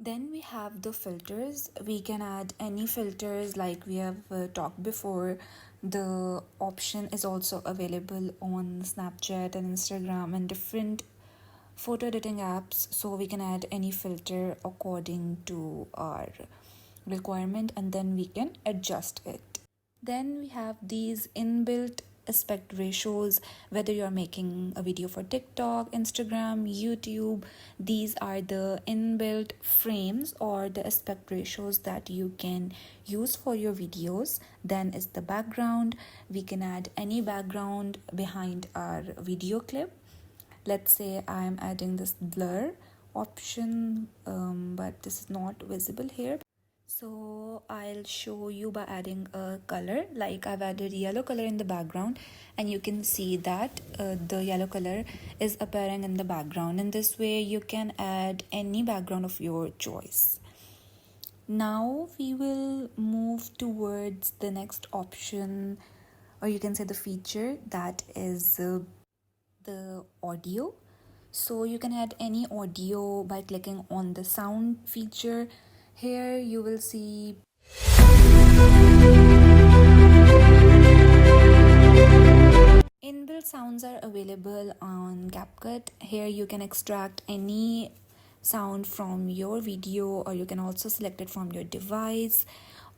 Then we have the filters. We can add any filters like we have talked before. The option is also available on Snapchat and Instagram and different photo editing apps, so we can add any filter according to our requirement and then we can adjust it. Then we have these inbuilt aspect ratios. Whether you're making a video for TikTok, Instagram, YouTube, these are the inbuilt frames or the aspect ratios that you can use for your videos. Then is the background. We can add any background behind our video clip. Let's say I'm adding this blur option, but this is not visible here, so I'll show you by adding a color. Like I've added yellow color in the background and you can see that the yellow color is appearing in the background. In this way you can add any background of your choice. Now we will move towards the next option, or you can say the feature, that is the audio. So you can add any audio by clicking on the sound feature. Here you will see inbuilt sounds are available on CapCut. Here you can extract any sound from your video, or you can also select it from your device,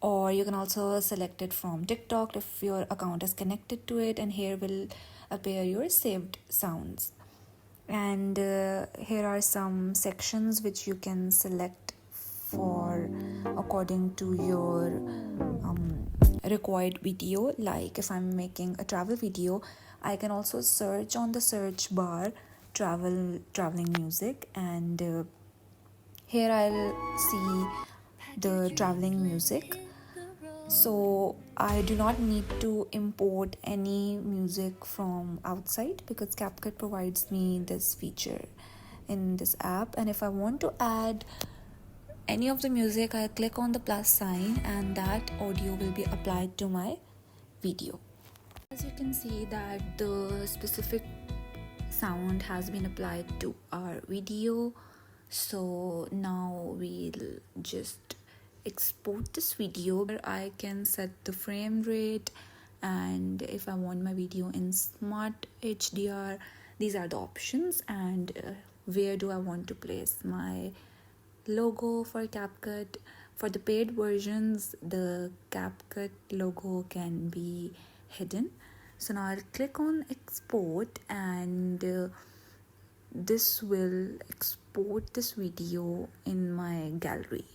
or you can also select it from TikTok if your account is connected to it, and here will appear your saved sounds. And here are some sections which you can select for according to your required video. Like if I'm making a travel video, I can also search on the search bar traveling music, and here I'll see the traveling music. So I do not need to import any music from outside because CapCut provides me this feature in this app. And if I want to add any of the music, I click on the plus sign and that audio will be applied to my video. As you can see that the specific sound has been applied to our video. So now we'll just export this video. I can set the frame rate, and if I want my video in smart HDR, these are the options. And where do I want to place my logo for CapCut. For the paid versions, the CapCut logo can be hidden. So now I'll click on export, and this will export this video in my gallery.